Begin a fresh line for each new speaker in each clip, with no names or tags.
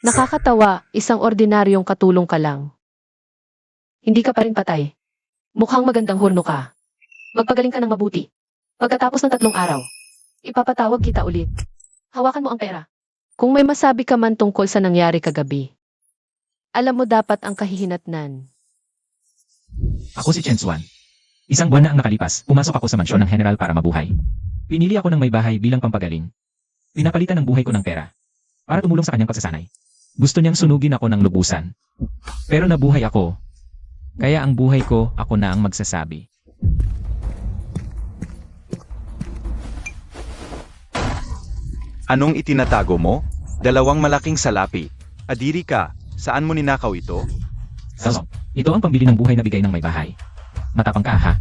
Nakakatawa, isang ordinaryong katulong ka lang. Hindi ka pa rin patay. Mukhang magandang hurno ka. Magpagaling ka ng mabuti. Pagkatapos ng 3 araw, ipapatawag kita ulit. Hawakan mo ang pera. Kung may masabi ka man tungkol sa nangyari kagabi, alam mo dapat ang kahihinatnan.
Ako si Chen Xuan. Isang buwan na ang nakalipas, pumasok ako sa mansyon ng general para mabuhay. Pinili ako ng may bahay bilang pampagaling. Pinapalitan ng buhay ko ng pera. Para tumulong sa kanyang pagsasanay. Gusto niyang sunugin ako ng lubusan. Pero nabuhay ako. Kaya ang buhay ko, ako na ang magsasabi.
Anong itinatago mo? 2 malaking salapi. Adiri ka, saan mo ninakaw ito?
So, ito ang pambili ng buhay na bigay ng may bahay. Matapang ka, ha?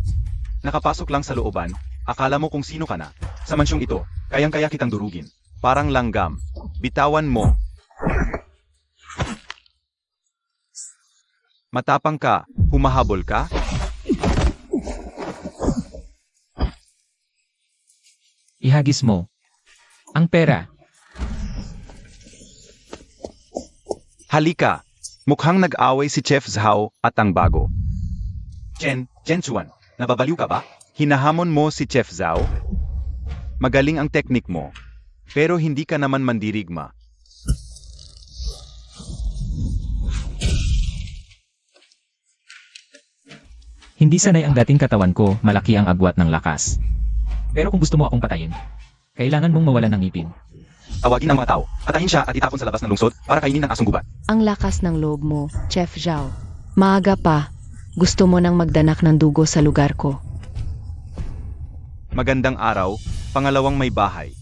Nakapasok lang sa looban, akala mo kung sino ka na. Sa mansyong ito, kayang-kaya kitang durugin. Parang langgam. Bitawan mo. Matapang ka, humahabol ka?
Ihagis mo. Ang pera.
Halika! Mukhang nag-away si Chef Zhao at ang bago. Chen Xuan, nababaliw ka ba? Hinahamon mo si Chef Zhao? Magaling ang teknik mo, pero hindi ka naman mandirigma.
Hindi sanay ang dating katawan ko, malaki ang agwat ng lakas. Pero kung gusto mo akong patayin, kailangan mong mawalan ng ngipin.
Tawagin ang mga tao, patayin siya at itapon sa labas ng lungsod para kainin ng asong gubat.
Ang lakas ng loob mo, Chef Zhao. Maaga pa, gusto mo nang magdanak ng dugo sa lugar ko.
Magandang araw, pangalawang may bahay.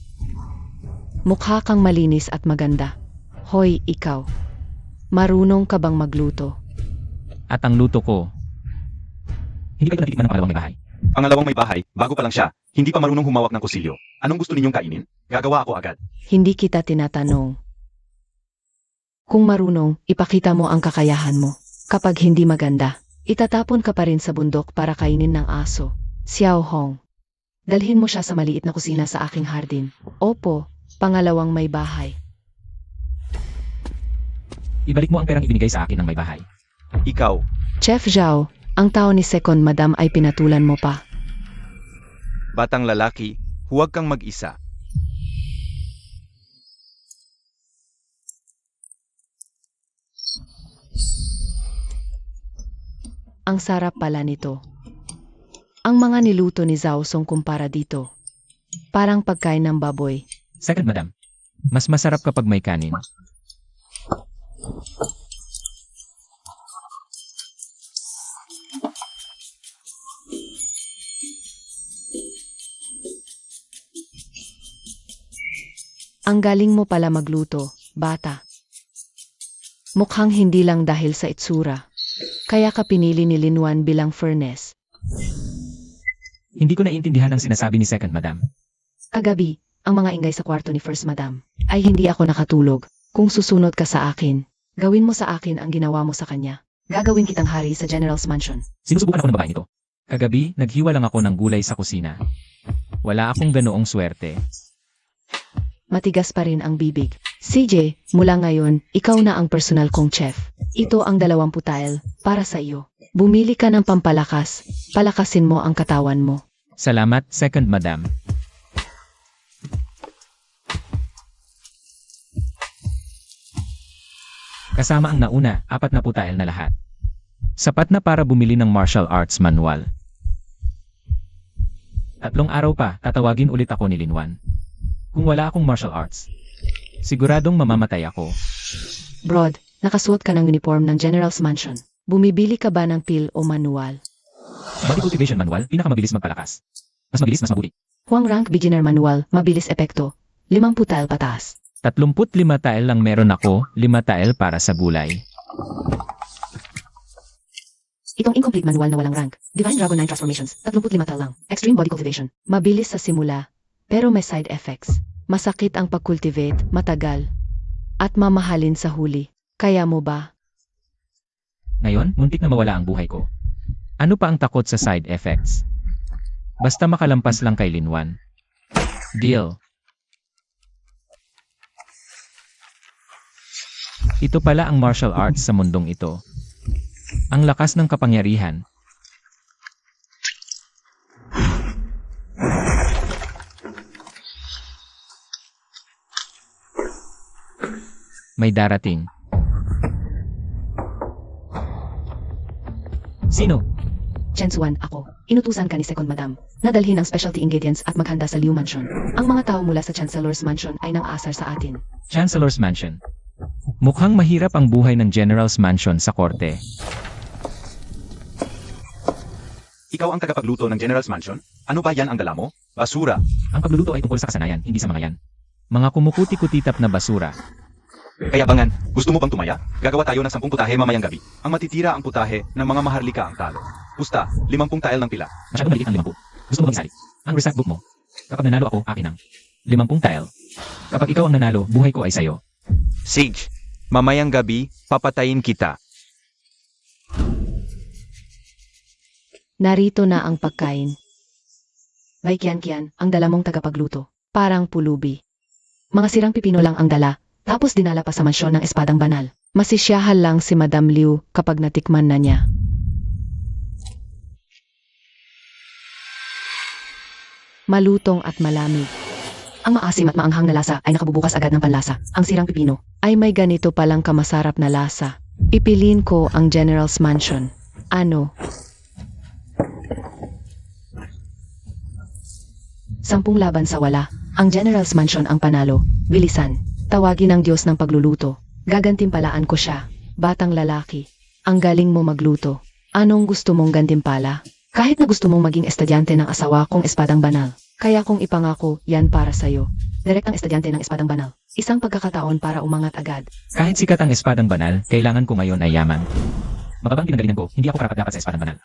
Mukha kang malinis at maganda. Hoy, ikaw. Marunong ka bang magluto?
At ang luto ko, hindi kayo natitikman ng pangalawang may bahay.
Pangalawang may bahay, bago pa lang siya, hindi pa marunong humawak ng kusilyo. Anong gusto ninyong kainin? Gagawa ako agad.
Hindi kita tinatanong. Kung marunong, ipakita mo ang kakayahan mo. Kapag hindi maganda, itatapon ka pa rin sa bundok para kainin ng aso. Xiao Hong. Dalhin mo siya sa maliit na kusina sa aking hardin. Opo, pangalawang may bahay.
Ibalik mo ang perang ibinigay sa akin ng may bahay.
Ikaw,
Chef Zhao, ang tao ni Second Madam ay pinatulan mo pa.
batang lalaki, huwag kang mag-isa.
Ang sarap pala nito. Ang mga niluto ni Zhao Song kumpara dito. Parang pagkain ng baboy.
Second, madam. Mas masarap kapag may kanin.
Ang galing mo pala magluto, bata. Mukhang hindi lang dahil sa itsura. Kaya ka pinili ni Linwan bilang furnace.
Hindi ko naiintindihan ang sinasabi ni Second, madam.
Kagabi, ang mga ingay sa kwarto ni First Madam ay hindi ako nakatulog. Kung susunod ka sa akin, gawin mo sa akin ang ginawa mo sa kanya. Gagawin kitang hari sa General's Mansion.
Sinusubukan ako ng babae nito. Kagabi, naghiwa lang ako ng gulay sa kusina. Wala akong ganoong swerte.
Matigas pa rin ang bibig. CJ, mula ngayon, ikaw na ang personal kong chef. Ito ang 20 tile para sa iyo. Bumili ka ng pampalakas. Palakasin mo ang katawan mo.
Salamat, Second, madam. Kasama ang nauna, 40 tile na lahat. Sapat na para bumili ng martial arts manual. 3 araw pa, tatawagin ulit ako ni Linwan. Kung wala akong martial arts, siguradong mamamatay ako.
Broad, nakasuot ka ng uniform ng General's Mansion. Bumibili ka ba ng pill o manual?
Body cultivation manual, pinakamabilis magpalakas. Mas mabilis, mas mabuti.
Huang rank beginner manual, mabilis epekto. 50 tile pataas.
35 tile lang meron ako, 5 tile para sa gulay.
Itong incomplete manual na walang rank. Divine Dragon 9 Transformations, 35 tile lang. Extreme Body Cultivation. Mabilis sa simula, pero may side effects. Masakit ang pag-cultivate, matagal, at mamahalin sa huli. Kaya mo ba?
Ngayon, muntik na mawala ang buhay ko. Ano pa ang takot sa side effects? Basta makalampas lang kay Linwan. Deal. Ito pala ang martial arts sa mundong ito. Ang lakas ng kapangyarihan. May darating. Sino?
Chensuan, ako. Inutusan ka ni Second Madam na dalhin ang specialty ingredients at maghanda sa Liu Mansion. Ang mga tao mula sa Chancellor's Mansion ay nang-aasar sa atin.
Chancellor's Mansion. Mukhang mahirap ang buhay ng General's Mansion sa korte.
Ikaw ang tagapagluto ng General's Mansion? Ano ba yan ang dala mo? Basura.
Ang pagluluto ay tungkol sa kasanayan, hindi sa mga yan. Mga kumukuti-kutitap na basura.
Kaya bangan, gusto mo bang tumaya? Gagawa tayo ng 10 putahe mamayang gabi. Ang matitira ang putahe ng mga maharlika ang talo. Pusta, 50 tile ng pila.
Masyadong maliit ang 50. Gusto mo bang isali? Ang recipe book mo. Kapag nanalo ako, akin ang 50 tile. Kapag ikaw ang nanalo, buhay ko ay sayo.
Sage, mamayang gabi, papatayin kita.
Narito na ang pagkain. Kian, ang dala mong tagapagluto. Parang pulubi. Mga sirang pipino lang ang dala, tapos dinala pa sa mansyon ng espadang banal. Masisyahan lang si Madam Liu kapag natikman na niya. Malutong at malamig. Ang maasim at maanghang na lasa ay nakabubukas agad ng panlasa. Ang sirang pipino ay may ganito palang kamasarap na lasa. Pipiliin ko ang General's Mansion. Ano? 10 laban sa wala. Ang General's Mansion ang panalo. Bilisan. Tawagin ang Diyos ng pagluluto. Gagantimpalaan ko siya. Batang lalaki. Ang galing mo magluto. Anong gusto mong gantimpala? Kahit na gusto mong maging estudyante ng asawa kong espadang banal. Kaya kung ipangako, yan para sa'yo. Direktang estudyante ng espadang banal. Isang pagkakataon para umangat agad.
Kahit sikat ang espadang banal, kailangan ko ngayon ay yaman. Mababang pinanggalingan ko, hindi ako karapat-dapat sa espadang banal.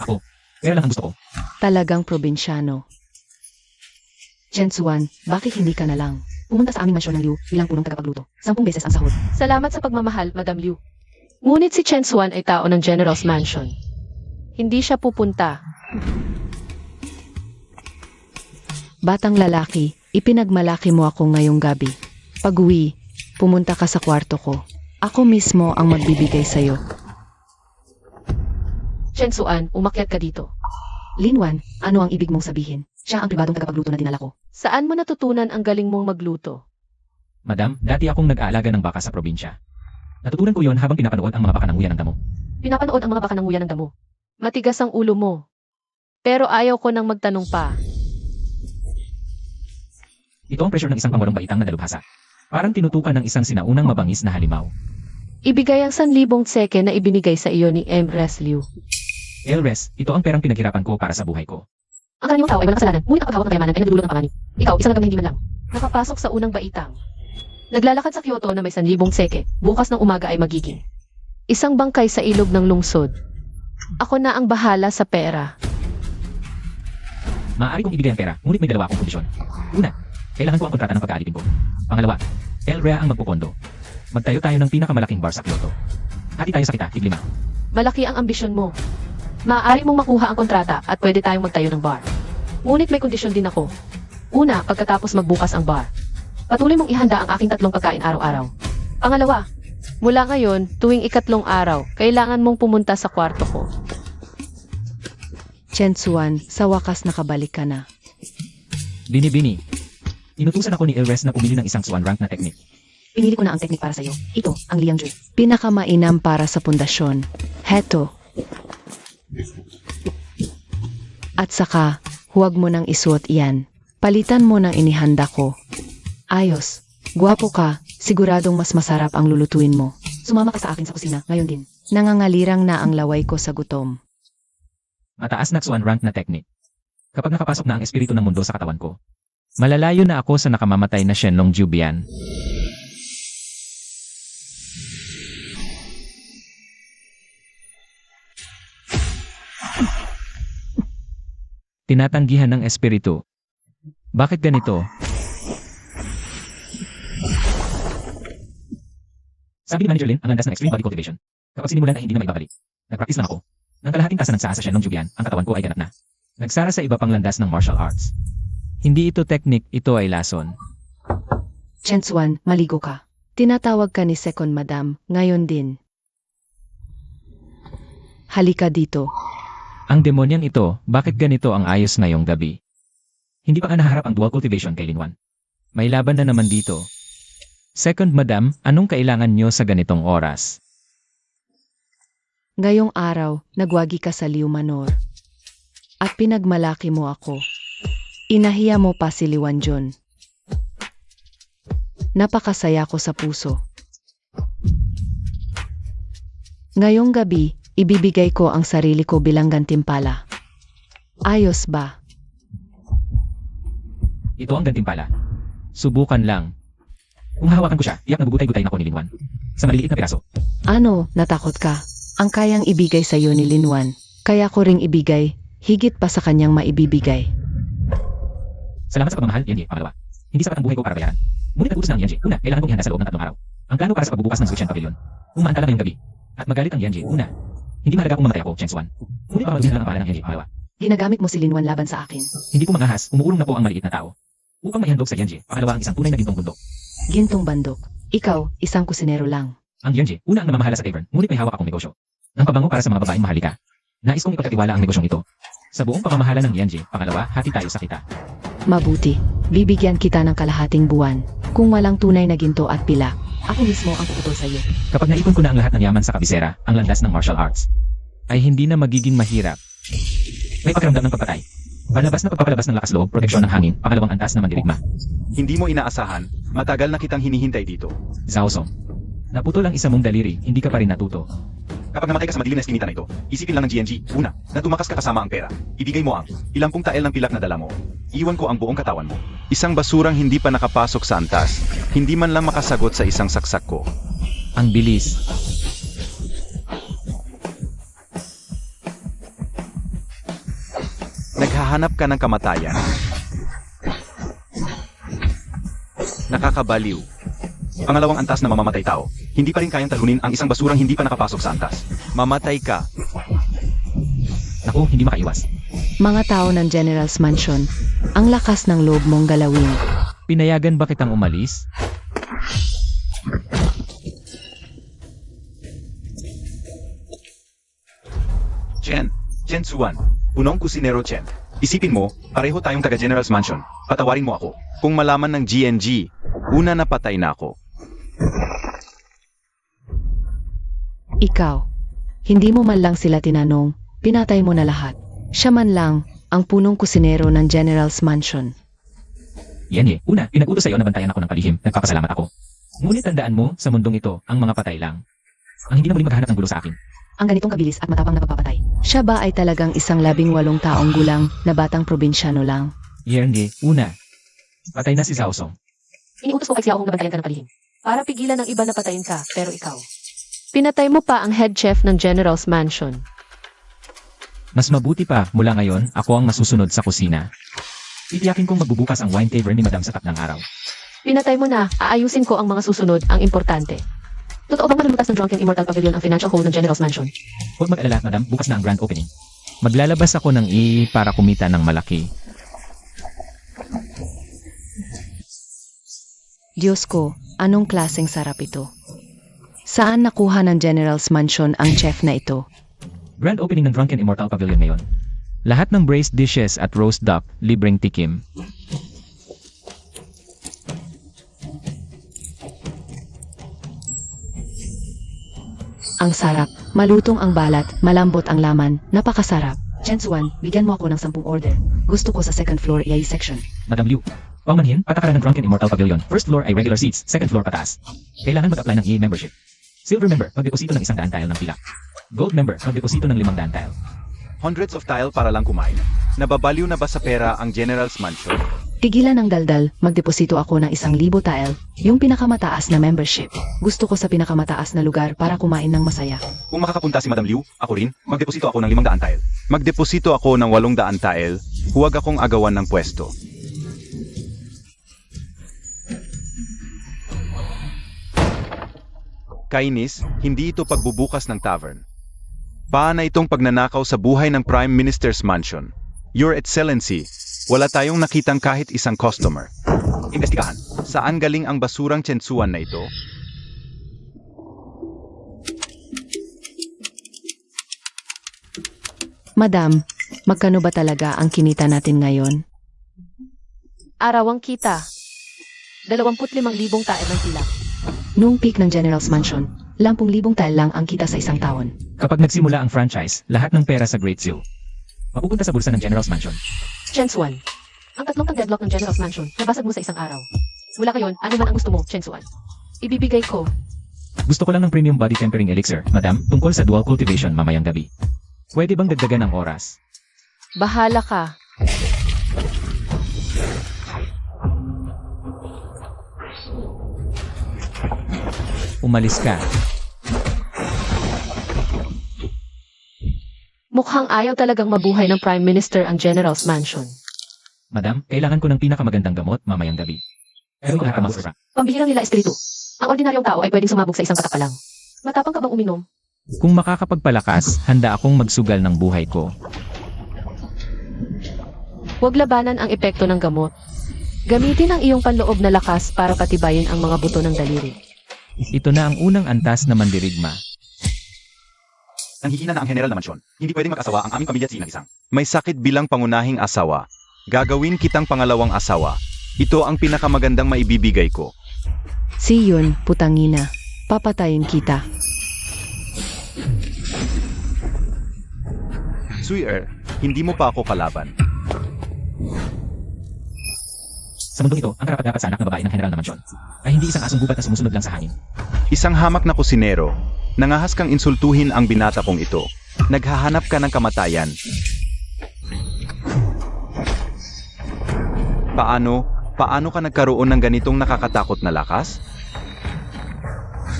Ako, pera lang ang gusto ko.
Talagang probinsyano. Chensuan, bakit hindi ka na lang? Pumunta sa aming mansyon ng Liu bilang punong tagapagluto. 10 beses ang sahod. Salamat sa pagmamahal, Madam Liu. Ngunit si Chensuan ay tao ng General's Mansion. Hindi siya pupunta. Batang lalaki, ipinagmalaki mo ako ngayong gabi. Pag-uwi, pumunta ka sa kwarto ko. Ako mismo ang magbibigay sa'yo. Chensuan, umakyat ka dito. Linwan, ano ang ibig mong sabihin? Siya ang pribadong tagapagluto na dinala ko. Saan mo natutunan ang galing mong magluto?
Madam, dati akong nag-aalaga ng baka sa probinsya. Natutunan ko yon habang pinapanood ang mga baka ng nguya ng damo.
Pinapanood ang mga baka ng nguya ng damo. Matigas ang ulo mo. Pero ayaw ko nang magtanong pa.
Ito ang pressure ng isang pangwalong baitang na dalubhasa. Parang tinutukan ng isang sinaunang mabangis na halimaw.
Ibigay ang 1,000 tseke na ibinigay sa iyo ni Empress Liu.
Elres, ito ang perang pinaghirapan ko para sa buhay ko.
Ang karaniwang tao ay walang kasalanan, ngunit ang paghawak ng kayamanan ay nagdudulot ng panganib. Ikaw, isang hanggang hindi man lang. Nakapasok sa unang baitang. Naglalakad sa Kyoto na may 1,000 tseke. Bukas ng umaga ay magiging isang bangkay sa ilog ng lungsod. Ako na ang bahala sa pera.
Maaari kong ibigay ang pera, ngunit may 2 akong kondisyon. Una, kailangan ko ang kontrata ng pag-aalitin ko. Pangalawa, Elrea ang magpupondo. Magtayo tayo ng pinakamalaking bar sa Kyoto. Hati tayo sa kita, tig 5.
Malaki ang ambisyon mo. Maaari mong makuha ang kontrata at pwede tayong magtayo ng bar. Ngunit may kondisyon din ako. Una, pagkatapos magbukas ang bar. Patuloy mong ihanda ang aking 3 pagkain araw-araw. Pangalawa, mula ngayon, tuwing 3 araw, kailangan mong pumunta sa kwarto ko. Chensuan, sa wakas nakabalik ka na.
Bini-bini. Inutusan ako ni Elres na pumili ng isang swan rank na teknik.
Pinili ko na ang teknik para sa'yo. Ito, ang Liangju. Pinakamainam para sa pundasyon. Heto. At saka, huwag mo nang isuot iyan. Palitan mo ng inihanda ko. Ayos. Guwapo ka. Siguradong mas masarap ang lulutuin mo. Sumama ka sa akin sa kusina, ngayon din. Nangangalirang na ang laway ko sa gutom.
Mataas na swan rank na teknik. Kapag nakapasok na ang espiritu ng mundo sa katawan ko, malalayo na ako sa nakamamatay na Shenlong Jubian. Tinatanggihan ng espiritu. Bakit ganito? Sabi ni Manager Lin, ang landas ng extreme body cultivation. Kapag sinimulan ay hindi na maibabalik. Nag-practice lang ako. Nang kalahating tasa ng tsaa sa Shenlong Jubian, ang katawan ko ay ganap na. Nagsara sa iba pang landas ng martial arts. Hindi ito teknik, ito ay lason.
Chensuan, maligo ka.
Tinatawag ka ni Second Madam, ngayon din. Halika dito.
Ang demonyang ito, bakit ganito ang ayos ngayong gabi? Hindi pa ka naharap ang dual cultivation kay Linwan. May laban na naman dito. Second Madam, anong kailangan nyo sa ganitong oras?
Ngayong araw, nagwagi ka sa Liu Manor. At pinagmalaki mo ako. Inahiya mo pa si Liwan John. Napakasaya ko sa puso. Ngayong gabi, ibibigay ko ang sarili ko bilang gantimpala. Ayos ba?
Ito ang gantimpala. Subukan lang. Kung hawakan ko siya, iyak na bubutay-butay na ko ni Linwan. Sa maliliit na piraso.
Ano, natakot ka? Ang kayang ibigay sa iyo ni Linwan, kaya ko ring ibigay, higit pa sa kanyang maibibigay.
Salamat sa pagmamahal, Yanji. Pangalawa. Hindi sapat ang buhay ko para bayaran. Ngunit nag-utos na ang Yanji. Una, kailangan kong ihanda sa loob ng 3 araw. Ang plano para sa pagbubukas ng Zuchen Pavilion. Kung maantala ngayong gabi. At magalit ang Yanji. Una, hindi mahalaga kung mamatay ako, Chen Xuan. Ngunit papamaluhin lang ang pangalan ng Yanji. Pangalawa.
Ginagamit mo si Linwan laban sa akin.
Hindi po mangahas, umuurong na po ang maliit na tao. Upang maihandog sa Yanji. Pangalawa ang isang tunay na gintong bundok.
Gintong bandok. Ikaw, isang kusinero lang.
Ang Yanji, una ang namamahala sa tavern, ngunit may hawak akong negosyo. Ang pabango para sa mga babaeng mahalika. Nais kong ipagkatiwala ang negosyong ito. Sa buong pamamahala ng Yanji, pangalawa, hati tayo sa kita.
Mabuti. Bibigyan kita ng kalahating buwan. Kung walang tunay na ginto at pila, ako mismo ang puputol sa iyo.
Kapag naipon ko na ang lahat ng yaman sa kabisera, ang landas ng martial arts, ay hindi na magiging mahirap. May pakiramdam ng pagpatay. Palabas na pagpapalabas ng lakas loob, proteksyon ng hangin, pangalawang antas na mandirigma.
Hindi mo inaasahan, matagal na kitang hinihintay dito.
Zhao Song. Naputol ang isa mong daliri, hindi ka pa rin natuto.
Kapag namatay ka sa madilim na eskinita na ito, isipin lang ng GNG, una, na tumakas ka kasama ang pera. Ibigay mo ang ilampung tael ng pilak na dala mo. Iwan ko ang buong katawan mo. Isang basurang hindi pa nakapasok sa antas, hindi man lang makasagot sa isang saksak ko.
Ang bilis.
Naghahanap ka ng kamatayan. Nakakabaliw. Pangalawang antas na mamamatay tao. Hindi pa rin kayang talunin ang isang basurang hindi pa nakapasok sa antas. Mamatay ka.
Naku, hindi makaiwas.
Mga tao ng General's Mansion, ang lakas ng loob mong galawin.
Pinayagan ba kitang umalis?
Chen Xuan, punong kusinero Chen. Isipin mo, pareho tayong taga General's Mansion. Patawarin mo ako. Kung malaman ng GNG, una na patay na ako.
Ikaw, hindi mo man lang sila tinanong, pinatay mo na lahat. Siya man lang, ang punong kusinero ng General's Mansion.
Yan una, pinag-utos sa'yo na bantayan ako ng palihim, nagpapasalamat ako. Ngunit tandaan mo, sa mundong ito, ang mga patay lang. Ang hindi na muling maghahanap ng gulo sa akin.
Ang ganitong kabilis at matapang na pagpapatay. Siya ba ay talagang isang 18 taong gulang na batang probinsyano lang?
Yan una. Patay na si Zhao Song.
Iniutos ko kay Xiaong na bantayan ka ng palihim. Para pigilan ng iba na patayin ka, pero ikaw. Pinatay mo pa ang head chef ng General's Mansion.
Mas mabuti pa, mula ngayon, ako ang masusunod sa kusina. Titiyakin kong magbubukas ang wine tavern ni Madam sa ng araw.
Pinatay mo na, aayusin ko ang mga susunod, ang importante. Totoo bang malulutas ng Drunken Immortal Pavilion ang financial hold ng General's Mansion?
Huwag mag-alala, Madam, bukas na ang grand opening. Maglalabas ako ng para kumita ng malaki.
Diyos ko, anong klaseng sarap ito? Saan nakuha ng General's Mansion ang chef na ito?
Grand opening ng Drunken Immortal Pavilion ngayon. Lahat ng braised dishes at roast duck, libreng tikim.
Ang sarap, malutong ang balat, malambot ang laman, napakasarap. Chen Xuan, bigyan mo ako ng 10 order. Gusto ko sa second floor EI section.
Madam Liu, paumanhin, patakaran ng Drunken Immortal Pavilion. First floor ay regular seats, second floor pataas. Kailangan mag-apply ng EA membership. Silver member, magdeposito ng 100 tile ng pilak. Gold member, magdeposito ng 500 tile.
Hundreds of tile para lang kumain. Nababaliw na ba sa pera ang General's Mansion?
Tigilan ng daldal, magdeposito ako ng 1,000 tile, yung pinakamataas na membership. Gusto ko sa pinakamataas na lugar para kumain ng masaya.
Kung makakapunta si Madam Liu, ako rin, magdeposito ako ng 500 tile. Magdeposito ako ng 800 tile, huwag akong agawan ng pwesto. Kainis, hindi ito pagbubukas ng tavern. Paana itong pagnanakaw sa buhay ng Prime Minister's Mansion. Your Excellency, wala tayong nakitang kahit isang customer. Imbestigahan, saan galing ang basurang Chen Xuan na ito?
Madam, magkano ba talaga ang kinita natin ngayon?
Arawang kita. 25,000 tae ng tilak.
Noong peak ng General's Mansion, 10,000 tael lang ang kita sa isang taon.
Kapag nagsimula ang franchise, lahat ng pera sa Great Seal mapupunta sa bulsa ng General's Mansion.
Chensuan. Ang tatlong tag-deadlock ng General's Mansion, nabasag mo sa isang araw. Mula ngayon, ano man ang gusto mo, Chensuan. Ibibigay ko.
Gusto ko lang ng premium body tempering elixir, madam, tungkol sa dual cultivation mamayang gabi. Pwede bang dagdagan ang oras?
Bahala ka.
Umalis ka.
Mukhang ayaw talagang mabuhay ng Prime Minister ang General's Mansion.
Madam, kailangan ko ng pinakamagandang gamot mamayang gabi. Pero wala ka masura.
Pambihirang nila espiritu. Ang ordinaryong tao ay pwedeng sumabog sa isang patak pa lang. Matapang ka bang uminom?
Kung makakapagpalakas, handa akong magsugal ng buhay ko.
Huwag labanan ang epekto ng gamot. Gamitin ang iyong panloob na lakas para patibayin ang mga buto ng daliri.
Ito na ang unang antas na mandirigma.
Nanghihina na ang general na mansyon. Hindi pwedeng mag-asawa ang aming pamilya at sinang isang. May sakit bilang pangunahing asawa. Gagawin kitang pangalawang asawa. Ito ang pinakamagandang maibibigay ko.
Si yun, putangina. Papatayin kita.
Suyer, hindi mo pa ako kalaban.
Sa mundong ito, ang karapat-dapat sa anak na babae ng general na mansyon ay hindi isang asong gubat na sumusunod lang sa hangin.
Isang hamak na kusinero. Nangahas kang insultuhin ang binata kong ito. Naghahanap ka ng kamatayan. Paano ka nagkaroon ng ganitong nakakatakot na lakas?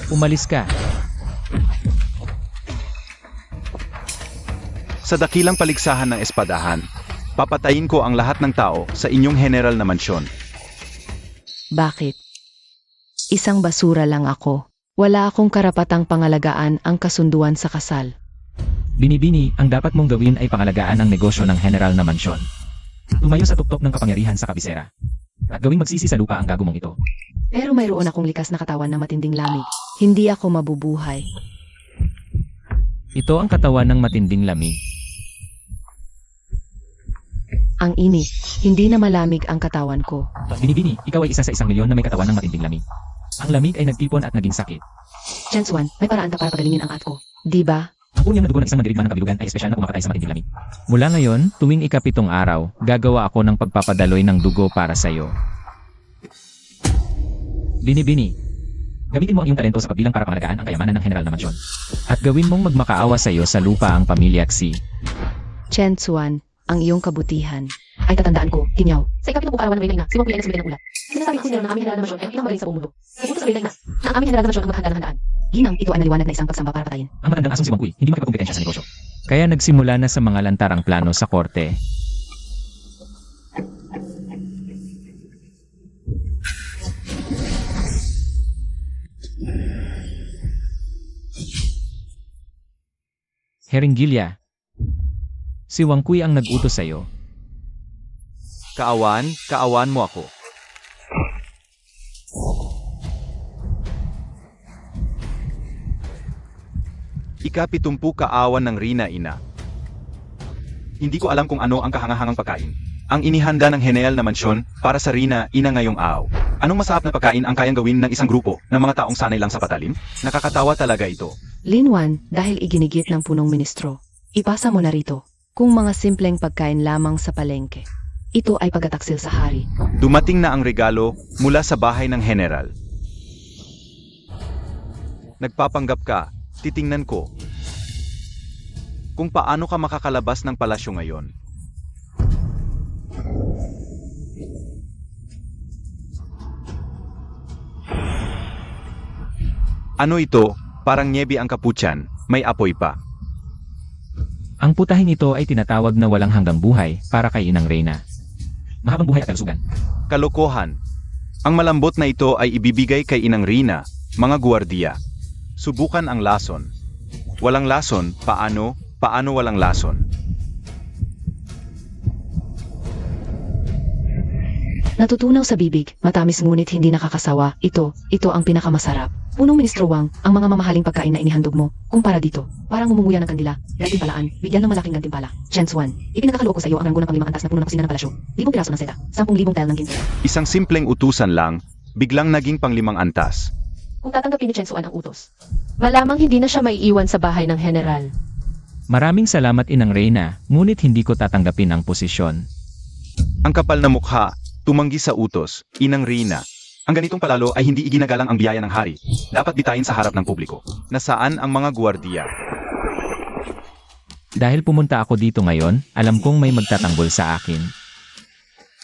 Umalis ka.
Sa dakilang paligsahan ng espadahan, papatayin ko ang lahat ng tao sa inyong general na mansyon.
Bakit? Isang basura lang ako. Wala akong karapatang pangalagaan ang kasunduan sa kasal.
Binibini, ang dapat mong gawin ay pangalagaan ang negosyo ng general na mansyon. Tumayo sa tuktok ng kapangyarihan sa kabisera. At gawing magsisi sa lupa ang gago mong ito.
Pero mayroon akong likas na katawan na matinding lamig. Hindi ako mabubuhay.
Ito ang katawan ng matinding lamig.
Ang init, hindi na malamig ang katawan ko.
Binibini, ikaw ay isa sa 1,000,000 na may katawan ng matinding lamig. Ang lamig ay nagtipon at naging sakit.
Chensuan, may paraan ka para pagalingin ang at ko. Di ba?
Ang punyang na dugo ng isang mandirigma ng kabilugan ay espesyal na pumapatay sa matinding lamig. Mula ngayon, tuwing ika-7 araw, gagawa ako ng pagpapadaloy ng dugo para sa iyo. Binibini, gamitin mo ang iyong talento sa pagbilang para pangalagaan ang kayamanan ng general na mansyon. At gawin mong magmakaawa sa iyo sa lupa ang pamilya Xi.
Chensuan, ang iyong kabutihan.
Ay tatandaan ko, Kinyaw. Sa ikapitong arawan ng Maylay na, si Wang Pili ay nagsumili ng ulat. Sinasabi ng kusinero ng aming general na mansyon ay pinakamagaling sa buong mundo. Napunta sa Maylay na ang aming general na mansyon ang maghanda ng handaan.
Ginang, ito ay naliwanag na isang pagsamba para patayin.
Ang matandang asong si Wang Kui, hindi makipagkompetensya sa negosyo. Kaya nagsimula na sa mga lantarang plano sa korte. Heringilya, si Wang Kui ang nag-utos sa iyo.
Kaawan mo ako. Ika-70 kaawan ng Rina Ina. Hindi ko alam kung ano ang kahangahangang pagkain. Ang inihanda ng general na mansyon para sa Rina Ina ngayong araw. Anong masarap na pagkain ang kayang gawin ng isang grupo ng mga taong sanay lang sa patalim? Nakakatawa talaga ito.
Linwan, dahil iginigit ng punong ministro. Ipasa mo na rito. Kung mga simpleng pagkain lamang sa palengke. Ito ay pagtataksil sa hari.
Dumating na ang regalo mula sa bahay ng general. Nagpapanggap ka, titingnan ko. Kung paano ka makakalabas ng palasyo ngayon. Ano ito? Parang niebe ang kaputyan, may apoy pa.
Ang putahin ito ay tinatawag na walang hanggang buhay para kay Inang Reyna. Mahabang buhay at kalusugan.
Kalokohan. Ang malambot na ito ay ibibigay kay Inang Rina, mga guwardiya. Subukan ang lason. Walang lason, paano walang lason?
Natutunaw sa bibig, matamis ngunit hindi nakakasawa. Ito ang pinakamasarap. Punong Ministro Wang, ang mga mamahaling pagkain na inihandog mo, kumpara dito, parang umunguya ng kandila, gantimpalaan, bigyan ng malaking gantimpala. Chance 1, ipinagkakaloob ko sa iyo ang ranggo ng panglimang antas na puno ng kusina ng palasyo, 10 piraso ng seta, 10,000 tile ng ginto.
Isang simpleng utusan lang, biglang naging panglimang antas.
Kung tatanggapin ni Chance 1 ang utos, malamang hindi na siya maiiwan sa bahay ng general.
Maraming salamat Inang Reyna, ngunit hindi ko tatanggapin ang posisyon.
Ang kapal na mukha, tumanggi sa utos, Inang Reyna. Ang ganitong palalo ay hindi iginagalang ang biyaya ng hari. Dapat bitayin sa harap ng publiko. Nasaan ang mga gwardiya?
Dahil pumunta ako dito ngayon, alam kong may magtatanggol sa akin.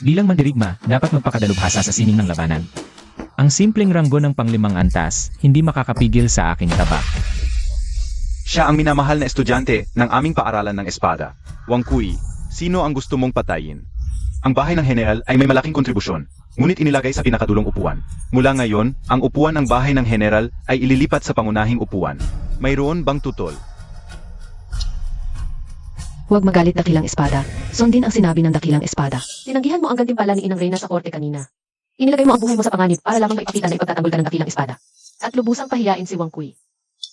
Bilang mandirigma, dapat magpakadalubhasa sa sining ng labanan. Ang simpleng ranggo ng panglimang antas, hindi makakapigil sa aking tabak.
Siya ang minamahal na estudyante ng aming paaralan ng espada. Wang Kui, sino ang gusto mong patayin? Ang bahay ng general ay may malaking kontribusyon, ngunit inilagay sa pinakadulong upuan. Mula ngayon, ang upuan ng bahay ng general ay ililipat sa pangunahing upuan. Mayroon bang tutol?
Huwag magalit dakilang espada. Sundin ang sinabi ng dakilang espada.
Tinanggihan mo ang gantimpala ni Inang Reyna sa korte kanina. Inilagay mo ang buhay mo sa panganib para lamang maipakita na ipagtatanggol ka ng dakilang espada. At lubusang pahiyain si Wang Kui.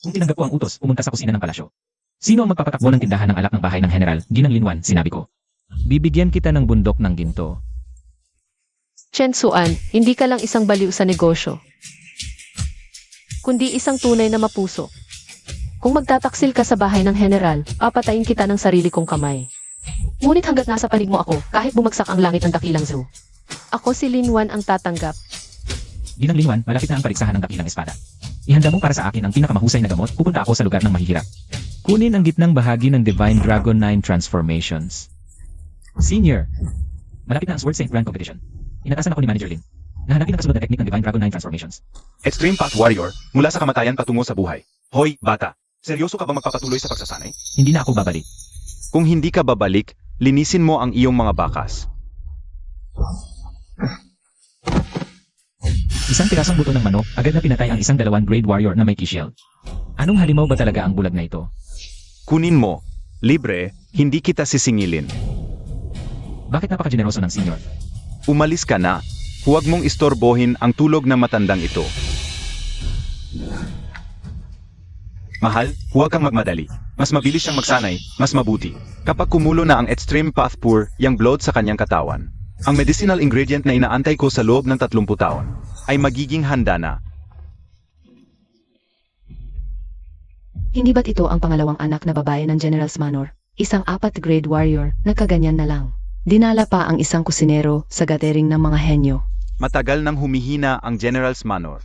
Kung tinanggap ko ang utos, pumunta sa kusina ng palasyo. Sino ang magpapatakbo ng tindahan ng alak ng bahay ng general? Ginang Linwan, sinabi ko. Bibigyan kita ng bundok ng ginto.
Chen Suan, hindi ka lang isang baliw sa negosyo, kundi isang tunay na mapuso. Kung magtataksil ka sa bahay ng general, papatayin kita ng sarili kong kamay. Ngunit hanggat nasa panig mo ako, kahit bumagsak ang langit ng dakilang zoo, ako si Linwan ang tatanggap.
Ginang Linwan, malapit na ang paligsahan ng dakilang espada. Ihanda mo para sa akin ang pinakamahusay na gamot, pupunta ako sa lugar ng mahihirap. Kunin ang gitnang bahagi ng Divine Dragon 9 Transformations. Senior, malapit na ang Sword Saint Grand Competition. Inatasan ako ni Manager Lin. Nahanapin ang kasunod na teknik ng Divine Dragon 9 Transformations.
Extreme Path Warrior, mula sa kamatayan patungo sa buhay. Hoy, bata, seryoso ka ba magpapatuloy sa pagsasanay?
Hindi na ako babalik.
Kung hindi ka babalik, linisin mo ang iyong mga bakas.
Isang pirasong buto ng manok, agad na pinatay ang isang 2 grade warrior na may key shield. Anong halimaw ba talaga ang bulag na ito?
Kunin mo. Libre, hindi kita sisingilin.
Bakit napaka-generoso ng senior?
Umalis ka na. Huwag mong istorbohin ang tulog na matandang ito. Mahal, huwag kang magmadali. Mas mabilis siyang magsanay, mas mabuti. Kapag kumulo na ang Extreme Path Pure, yang blood sa kanyang katawan, ang medicinal ingredient na inaantay ko sa loob ng 30 taon, ay magiging handa na.
Hindi ba't ito ang pangalawang anak na babae ng General's Manor? Isang 4 grade warrior, nagkaganyan na lang. Dinala pa ang isang kusinero sa gathering ng mga henyo.
Matagal nang humihina ang General's Manor.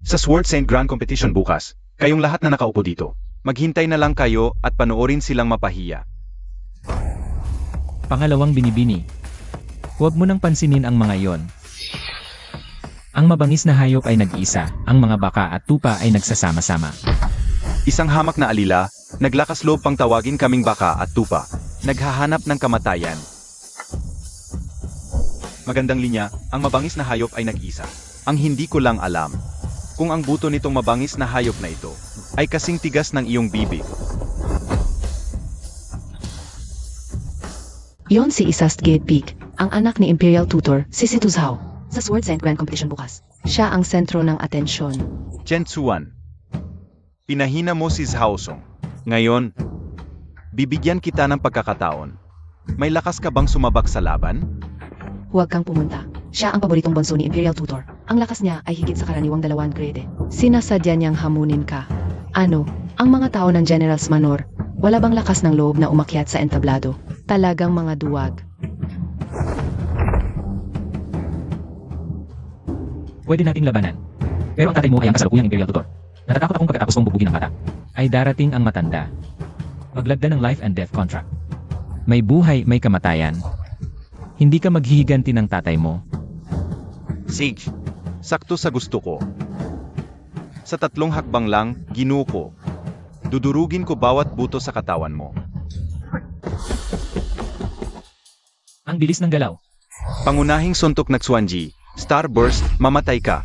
Sa Sword Saint Grand Competition bukas, kayong lahat na nakaupo dito, maghintay na lang kayo at panoorin silang mapahiya.
Pangalawang binibini. Huwag mo nang pansinin ang mga yon. Ang mabangis na hayop ay nag-isa, ang mga baka at tupa ay nagsasama-sama.
Isang hamak na alila, naglakas loob pang tawagin kaming baka at tupa, naghahanap ng kamatayan. Magandang linya, ang mabangis na hayop ay nag-isa. Ang hindi ko lang alam, kung ang buto nitong mabangis na hayop na ito, ay kasing tigas ng iyong bibig.
Yon si Isast Gate Peak, ang anak ni Imperial Tutor, si Situ Zhao. Sa Sword Saint Grand Competition bukas, siya ang sentro ng atensyon.
Chen Tsuan, pinahina mo si Zhao Song. Ngayon, bibigyan kita ng pagkakataon. May lakas ka bang sumabak sa laban?
Huwag kang pumunta. Siya ang paboritong bonso ni Imperial Tutor. Ang lakas niya ay higit sa karaniwang 2 grade. Sinasadya niyang hamunin ka. Ano, ang mga tao ng General's Manor, wala bang lakas ng loob na umakyat sa entablado? Talagang mga duwag.
Pwede nating labanan. Pero ang tatay mo ay ang kasalukuyang Imperial Tutor. Natatakot akong pagkatapos mong bubugin ng bata. Ay darating ang matanda. Maglagda ng life and death contract. May buhay, may kamatayan. Hindi ka maghihiganti ng tatay mo.
Sage, sakto sa gusto ko. Sa 3 hakbang lang, ginuo ko. Dudurugin ko bawat buto sa katawan mo.
Ang bilis ng galaw.
Pangunahing suntok na Xuanji, Starburst, mamatay ka.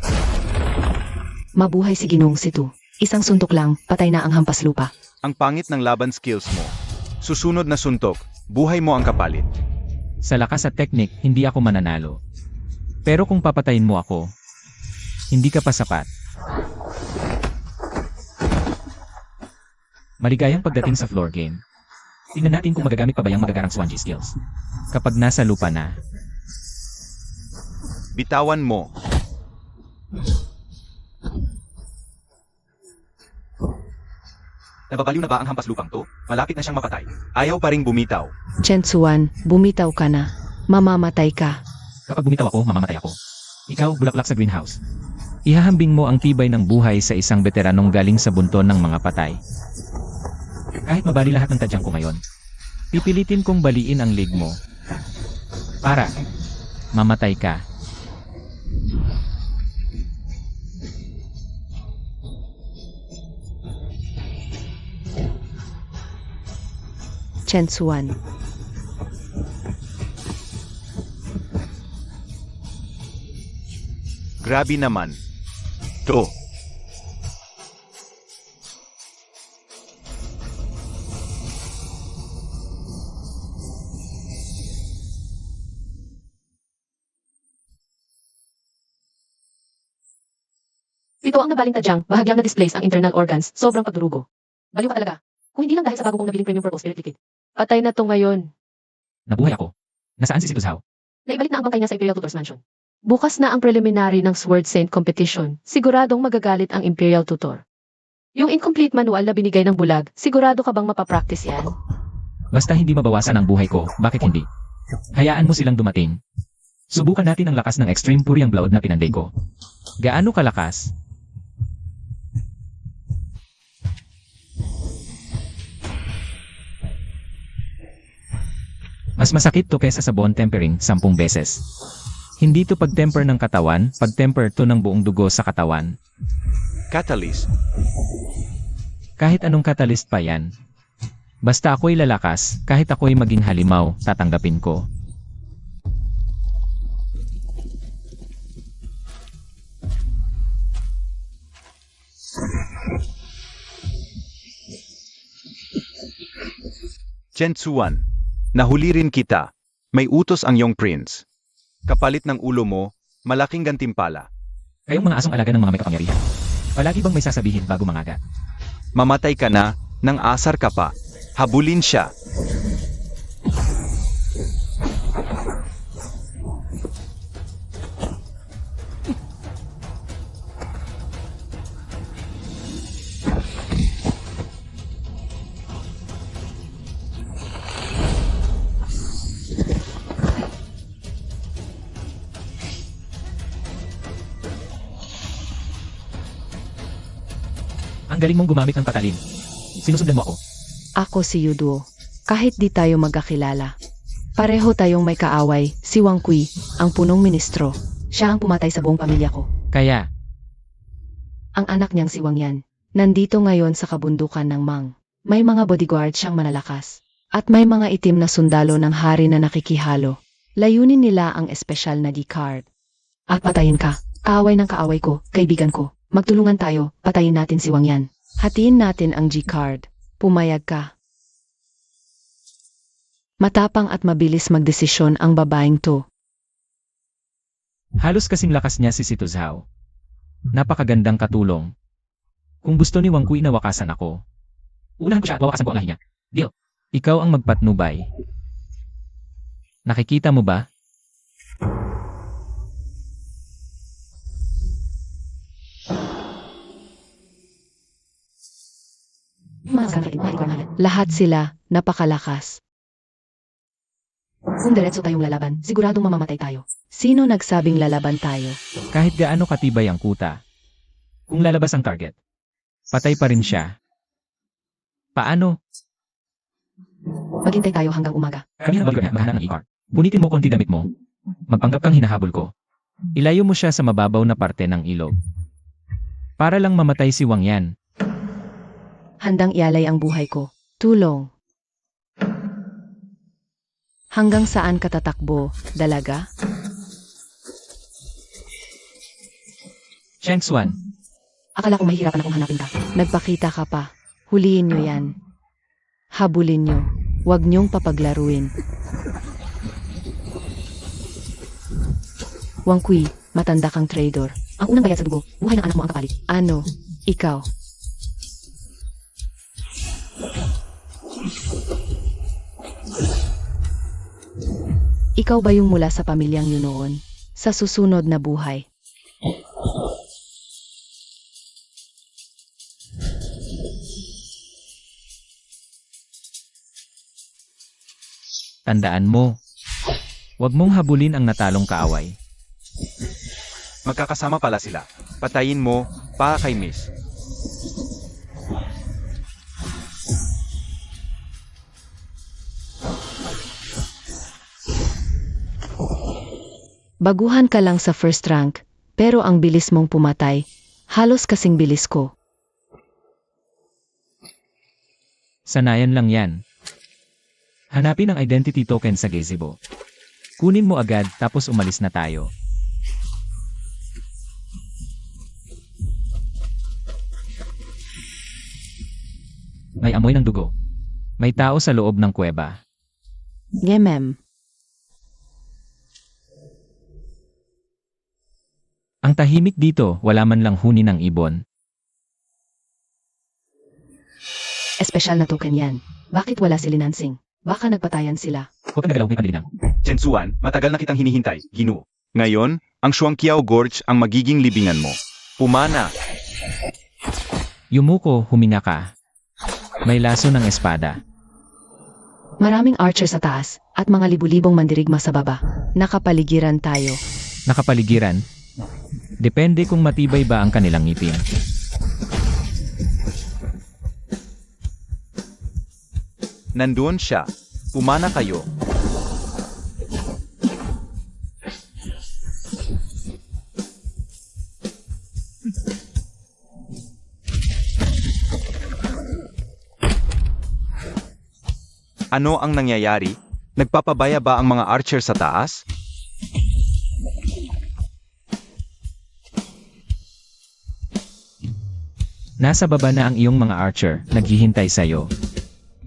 Mabuhay si Ginong Situ. Isang suntok lang, patay na ang hampas lupa.
Ang pangit ng laban skills mo. Susunod na suntok, buhay mo ang kapalit.
Sa lakas at teknik, hindi ako mananalo. Pero kung papatayin mo ako, hindi ka pa sapat. Maligayang pagdating sa floor game. Tingnan natin kung magagamit pa ba yung magagarang Swanji skills. Kapag nasa lupa na,
Bitawan mo.
nababaliw na ba ang hampas lupang to? Malapit na siyang mapatay.
Ayaw pa ring bumitaw.
Chen Xuan, bumitaw ka na. Mamamatay ka.
Kapag bumitaw ako, mamamatay ako. Ikaw, bulaklak sa greenhouse. Ihahambing mo ang tibay ng buhay sa isang veteranong galing sa bunton ng mga patay. Kahit mabali lahat ng tadyang ko ngayon, pipilitin kong baliin ang leg mo. Para mamatay ka.
Chen Xuan.
Grabe naman. To.
Ito ang nabaling tadyang, bahagyang na-displace ang internal organs, sobrang pagdurugo. Baliw ka talaga. Kung hindi lang dahil sa bago kong nabiling premium purple spirit liquid. Patay na to ngayon.
Nabuhay ako. Nasaan si Situzhaw?
Naibalik na ang bangkay niya sa Imperial Tutor's Mansion. Bukas na ang preliminary ng Sword Saint competition. Siguradong magagalit ang Imperial Tutor. Yung incomplete manual na binigay ng bulag, sigurado ka bang mapapractice yan?
Basta hindi mabawasan ang buhay ko, bakit hindi? Hayaan mo silang dumating. Subukan natin ang lakas ng Extreme Fury ang Blood na pinanday ko. Gaano kalakas? Mas masakit to kesa sa bone tempering 10 beses. Hindi to pag-temper ng katawan, pag-temper to ng buong dugo sa katawan.
Catalyst.
Kahit anong catalyst pa yan. Basta ako'y lalakas, kahit ako'y maging halimaw, tatanggapin ko.
Chen Xuan. Nahuli rin kita. May utos ang iyong prince. Kapalit ng ulo mo, malaking gantimpala.
Kayong mga asong alaga ng mga may kapangyarihan. Palagi bang may sasabihin bago mangagat?
Mamatay ka na, nang asar ka pa. Habulin siya.
Ang galing mong gumamit ng patalim. Sinusundan mo ako.
Ako si Yuduo. Kahit di tayo magkakilala. Pareho tayong may kaaway, si Wang Kui, ang punong ministro. Siya ang pumatay sa buong pamilya ko.
Kaya,
Ang anak niyang si Wang Yan. Nandito ngayon sa kabundukan ng Mang. May mga bodyguard siyang malalakas. At may mga itim na sundalo ng hari na nakikihalo. Layunin nila ang espesyal na D-card. At patayin ka. Kaaway ng kaaway ko, kaibigan ko. Magtulungan tayo, patayin natin si Wang Yan. Hatiin natin ang G-card. Pumayag ka. Matapang at mabilis magdesisyon ang babaeng to.
halos kasing lakas niya si Situzhaw. Napakagandang katulong. Kung gusto ni Wang Kui na wakasan ako, unahan ko siya at wawakasan ko ang lahi niya. Deal. Ikaw ang magpatnubay. Nakikita mo ba?
Lahat sila, napakalakas. Kung diretso tayong lalaban, siguradong mamamatay tayo. Sino nagsabing lalaban tayo?
Kahit gaano katibay ang kuta. Kung lalabas ang target, patay pa rin siya. Paano?
Maghintay tayo hanggang umaga.
Kami ang balikan niya, mahana ng ER. Bunitin mo konti damit mo. Magpanggap kang hinahabol ko. Ilayo mo siya sa mababaw na parte ng ilog. Para lang mamatay si Wang Yan.
Handang ialay ang buhay ko. Tulong. Hanggang saan ka tatakbo, dalaga?
Shang Xuan,
Akala ko mahihirapan akong hanapin ka. Nagpakita ka pa. Huliin nyo yan. Habulin nyo. Huwag nyong papaglaruin. Wang Kui, matanda kang trader. Ang unang bayad sa dugo, buhay ng anak mo ang kapalit. Ano? Ikaw. Ikaw ba yung mula sa pamilyang yun noon? Sa susunod na buhay.
Tandaan mo, huwag mong habulin ang natalong kaaway.
Magkakasama pala sila. Patayin mo para kay Miss.
Baguhan ka lang sa first rank, pero ang bilis mong pumatay, halos kasing bilis ko.
Sanayan lang yan. Hanapin ang identity token sa gazebo. Kunin mo agad tapos umalis na tayo. May amoy ng dugo. May tao sa loob ng kuweba.
Gemem.
Ang tahimik dito, wala man lang huni ng ibon.
Espesyal na token yan. Bakit wala si Linansing? Baka nagpatayan sila.
Huwag ka nagalaw, may panlilinang.
Chensuan, matagal na kitang hinihintay, Ginoo. Ngayon, ang Shuangqiao Gorge ang magiging libingan mo. Pumana!
Yumuko, huminga ka. May laso ng espada.
Maraming archer sa taas, at mga libu-libong mandirigma sa baba. Nakapaligiran tayo.
Nakapaligiran. Depende kung matibay ba ang kanilang ngipin.
Nandoon siya. Pumana kayo. Ano ang nangyayari? Nagpapabaya ba ang mga archer sa taas?
Nasa baba na ang iyong mga archer, naghihintay sa'yo.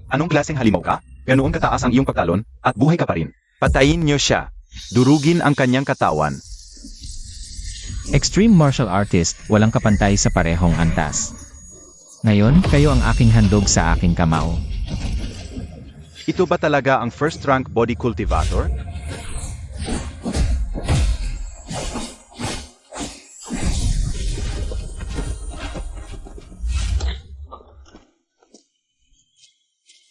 Anong klaseng halimaw ka? Ganoon kataas ang iyong pagtalon, at buhay ka pa rin. Patayin niyo siya. Durugin ang kanyang katawan.
Extreme martial artist, walang kapantay sa parehong antas. Ngayon, kayo ang aking handog sa aking kamao.
Ito ba talaga ang first rank body cultivator?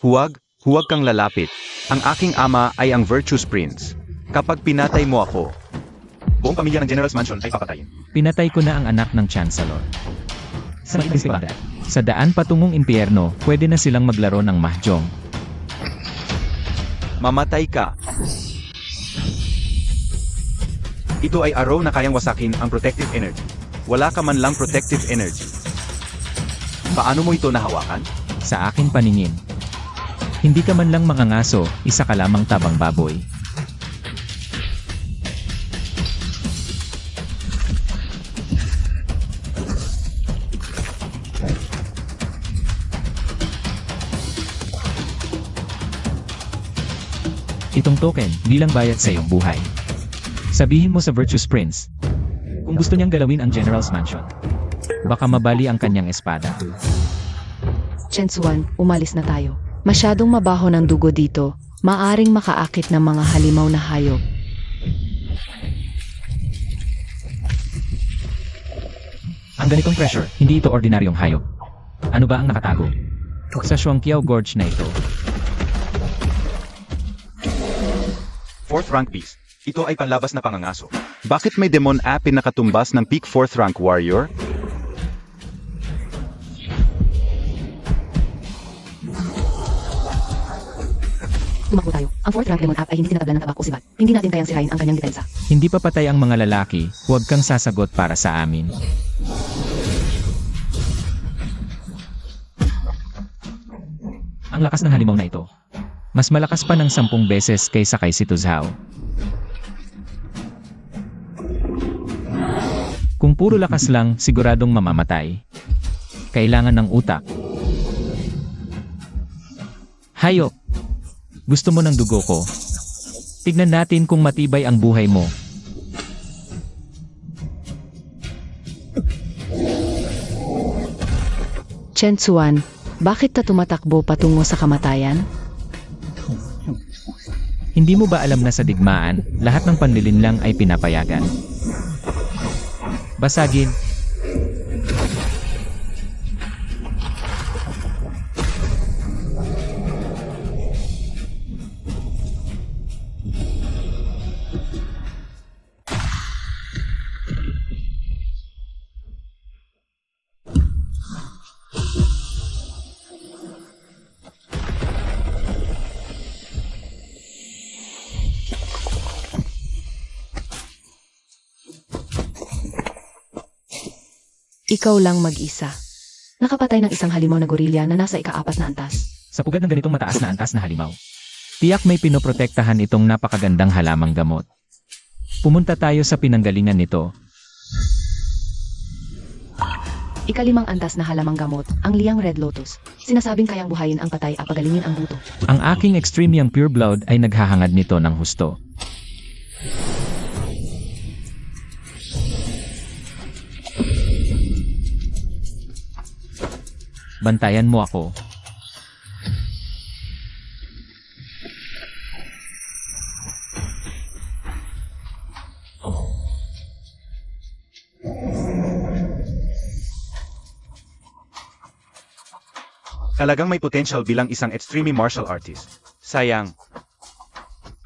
Huwag kang lalapit. Ang aking ama ay ang Virtuous Prince. Kapag pinatay mo ako, buong pamilya ng General's Mansion ay papatayin.
Pinatay ko na ang anak ng Chancellor. Sa daan patungong impyerno, pwede na silang maglaro ng mahjong.
Mamatay ka. Ito ay arrow na kayang wasakin ang protective energy. Wala ka man lang protective energy. Paano mo ito nahawakan?
Sa aking paningin. Hindi ka man lang mangangaso, isa ka lamang tabang baboy. Itong token, bilang bayad sa iyong buhay. Sabihin mo sa Virtuous Prince, kung gusto niyang galawin ang General's Mansion, baka mabali ang kanyang espada.
Chensuan, umalis na tayo. Masyadong mabaho ng dugo dito. Maaring makaakit ng mga halimaw na hayop.
Ang ganitong pressure, hindi ito ordinaryong hayop. Ano ba ang nakatago? Sa Shuangqiao Gorge na ito.
Fourth rank beast. Ito ay panlabas na pangangaso. Bakit may demon apin na katumbas ng peak 4th rank warrior?
Tumakbo tayo. Ang 4th rank demon app ay hindi tinatablan ng tabak o sibat. Hindi natin kayang sirain ang kanyang depensa.
Hindi pa patay ang mga lalaki, huwag kang sasagot para sa amin. Ang lakas ng halimaw na ito. Mas malakas pa ng 10 beses kaysa kay si Tuzhao. Kung puro lakas lang, siguradong mamamatay. Kailangan ng utak. Hayop! Gusto mo ng dugo ko? Tignan natin kung matibay ang buhay mo.
Chen Xuan, bakit ka tumatakbo patungo sa kamatayan?
Hindi mo ba alam na sa digmaan, lahat ng panlilinlang ay pinapayagan? Basagin.
Ikaw lang mag-isa. Nakapatay ng isang halimaw na gorilya na nasa ika-4 na antas.
Sa pugad ng ganitong mataas na antas na halimaw. Tiyak may pinoprotektahan itong napakagandang halamang gamot. Pumunta tayo sa pinanggalingan nito.
Ika-5 antas na halamang gamot, ang liyang Red Lotus. Sinasabing kayang buhayin ang patay at pagalingin ang buto.
Ang aking extreme young pure blood ay naghahangad nito ng husto. Bantayan mo ako.
Talagang may potential bilang isang extreme martial artist. Sayang.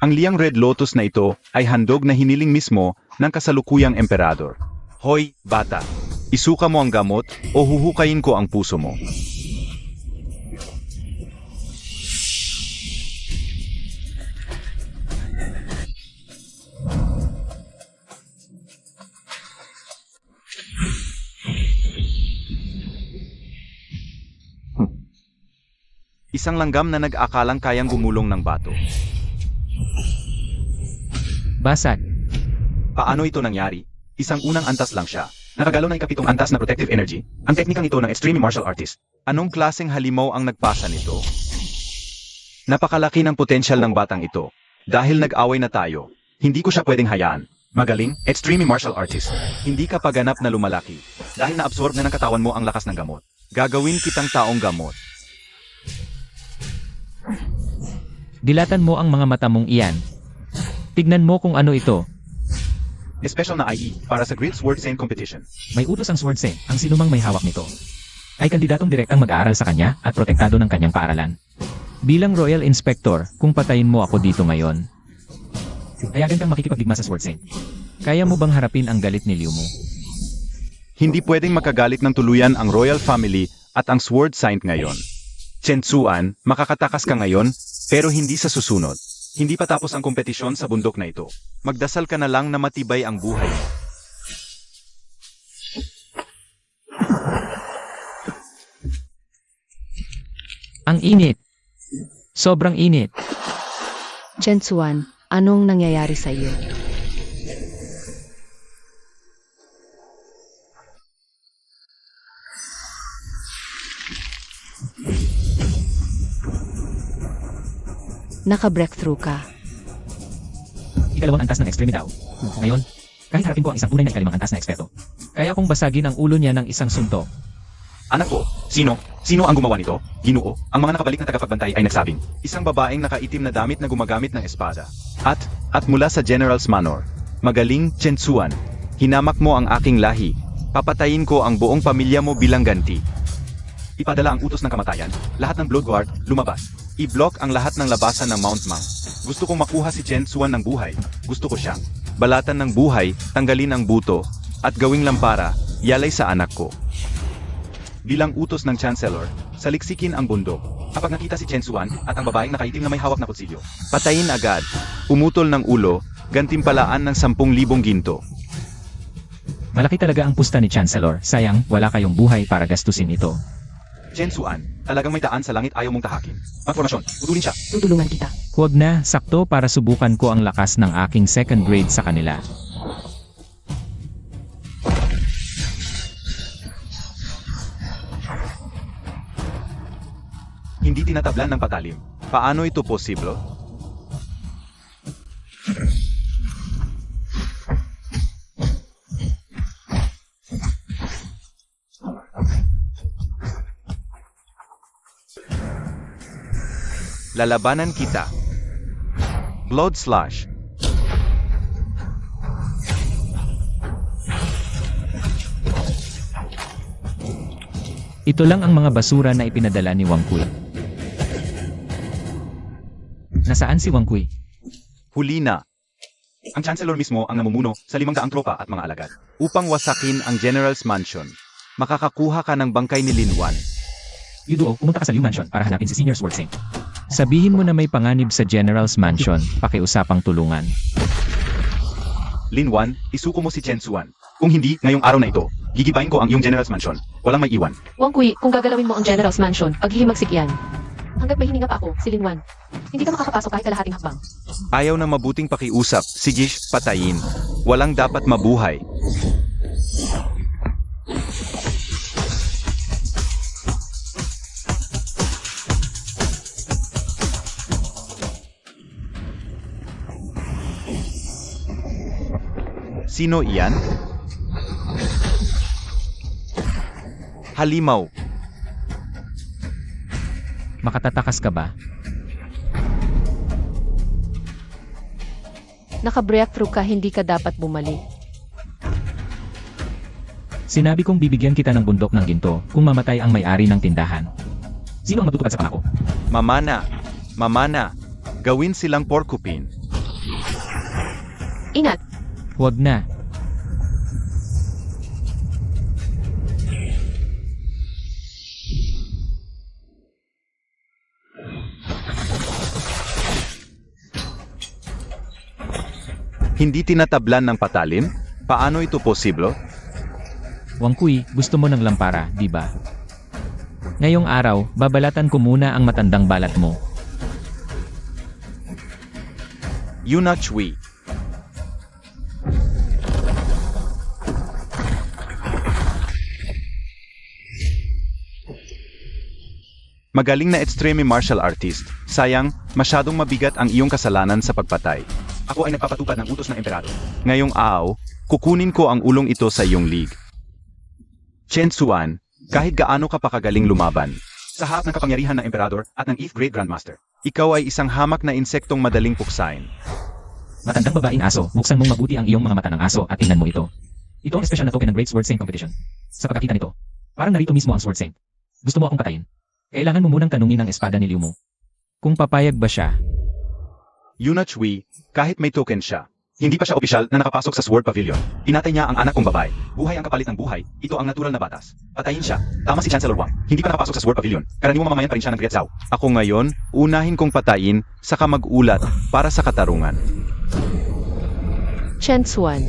Ang liyang Red Lotus na ito ay handog na hiniling mismo ng kasalukuyang emperador. Hoy, bata! Isuka mo ang gamot o huhukayin ko ang puso mo. Isang langgam na nag-akalang kayang gumulong ng bato.
Basag.
Paano ito nangyari? Isang unang antas lang siya. Nakagalaw ng ika-7 antas na protective energy. Ang teknikang ito ng extreme martial artist. Anong klaseng halimaw ang nagpasa nito? Napakalaki ng potensyal ng batang ito. Dahil nag-away na tayo, hindi ko siya pwedeng hayaan. Magaling, extreme martial artist. Hindi ka paganap na lumalaki. Dahil na-absorb na ng katawan mo ang lakas ng gamot. Gagawin kitang taong gamot.
Dilatan mo ang mga mata mong iyan. Tignan mo kung ano ito.
Special na IE para sa Great Sword Saint Competition.
May utos ang Sword Saint, ang sinumang may hawak nito ay kandidatong direktang mag-aaral sa kanya at protektado ng kanyang paaralan. Bilang Royal Inspector, kung patayin mo ako dito ngayon, ayagan kang makikipagdigma sa Sword Saint. Kaya mo bang harapin ang galit ni Liu Mu?
Hindi pwedeng makagalit ng tuluyan ang Royal Family at ang Sword Saint ngayon. Chen Xuan, makakatakas ka ngayon, pero hindi sa susunod. Hindi pa tapos ang kompetisyon sa bundok na ito. Magdasal ka na lang na matibay ang buhay mo.
Ang init. Sobrang init.
Chen Xuan, anong nangyayari sa iyo? Naka-breakthrough ka.
Ikalawang antas ng extreme daw. Ngayon, kahit harapin ko ang isang tunay na ikalimang antas na eksperto, kaya kong basagin ang ulo niya ng isang suntok.
Anak ko, sino? Sino ang gumawa nito? Ginoo, ang mga nakabalik na tagapagbantay ay nagsabing, isang babaeng nakaitim na damit na gumagamit ng espada. At mula sa General's Manor, magaling Chen Xuan, hinamak mo ang aking lahi, papatayin ko ang buong pamilya mo bilang ganti. Ipadala ang utos ng kamatayan, lahat ng Blood Guard, lumabas. I-block ang lahat ng labasan ng Mount Mang. Gusto kong makuha si Chen Xuan ng buhay. Gusto ko siya. Balatan ng buhay, tanggalin ang buto, at gawing lampara, yalay sa anak ko. Bilang utos ng Chancellor, saliksikin ang bundok. Kapag nakita si Chen Xuan at ang babaeng nakaitim na may hawak na kutsilyo, patayin agad, umutol ng ulo, gantimpalaan ng 10,000 ginto.
Malaki talaga ang pusta ni Chancellor, sayang wala kayong buhay para gastusin ito.
Chen Xuan, talagang may daan sa langit ayaw mong tahakin. Magformasyon, putulin siya.
Tutulungan kita.
Huwag na, sakto para subukan ko ang lakas ng aking second grade sa kanila.
Hindi tinatablan ng patalim. Paano ito posible? Lalabanan kita. Blood Slash.
Ito lang ang mga basura na ipinadala ni Wang Kui. Nasaan si Wang Kui?
Huli na. Ang Chancellor mismo ang namumuno sa 500 tropa at mga alagad. Upang wasakin ang General's Mansion, makakakuha ka ng bangkay ni Lin Wan.
Yuduo, pumunta ka sa Liu Mansion para hanapin si Senior Sword Saint. Sabihin mo na may panganib sa General's Mansion, pakiusapang tulungan.
Lin Wan, isuko mo si Chen Xuan. Kung hindi, ngayong araw na ito, gigibayin ko ang iyong General's Mansion. Walang may iwan.
Wang Kui, kung gagalawin mo ang General's Mansion, paghihimagsik yan. Hanggat may hininga pa ako, si Lin Wan. Hindi ka makakapasok kahit kalahating hakbang.
Ayaw na mabuting pakiusap, sige, patayin. Walang dapat mabuhay. Sino iyan? Halimaw.
Makatatakas ka ba?
Naka-breakthrough ka, hindi ka dapat bumalik.
Sinabi kong bibigyan kita ng bundok ng ginto kung mamatay ang may-ari ng tindahan. Sino ang matutupad sa pangako?
Mamana. Mamana. Gawin silang porcupine.
Ingat!
Huwag na.
Hindi tinatablan ng patalim? Paano ito posible?
Wang Kui, gusto mo ng lampara, di ba? Ngayong araw, babalatan ko muna ang matandang balat mo.
Yuna Chui. Magaling na extreme martial artist. Sayang, masyadong mabigat ang iyong kasalanan sa pagpatay.
Ako ay nagpapatupad ng utos ng emperador.
Ngayong araw, kukunin ko ang ulong ito sa iyong league. Chen Xuan, kahit gaano ka pa kagaling lumaban,
Sa harap ng kapangyarihan ng emperador at ng 8th Great Grandmaster.
ikaw ay isang hamak na insektong madaling puksain.
Matandang babaeng aso, buksan mong mabuti ang iyong mga mata ng aso at tingnan mo ito. Ito ang espesyal na token ng Great Sword Saint Competition. Sa pagkakita nito, parang narito mismo ang Sword Saint. Gusto mo akong patayin? Kailangan mo munang tanungin ang espada ni Liu Mu. Kung papayag ba siya,
Yuna Chui, kahit may token siya, hindi pa siya opisyal na nakapasok sa Sword Pavilion. Pinatay niya ang anak kong babae. Buhay ang kapalit ng buhay. Ito ang natural na batas. Patayin siya. Tama si Chancellor Wang. Hindi pa nakapasok sa Sword Pavilion. Karaniwang mamamayan pa rin siya ng Great Zhao. Ako ngayon, unahin kong patayin, saka mag-ulat para sa katarungan.
Chen Xuan.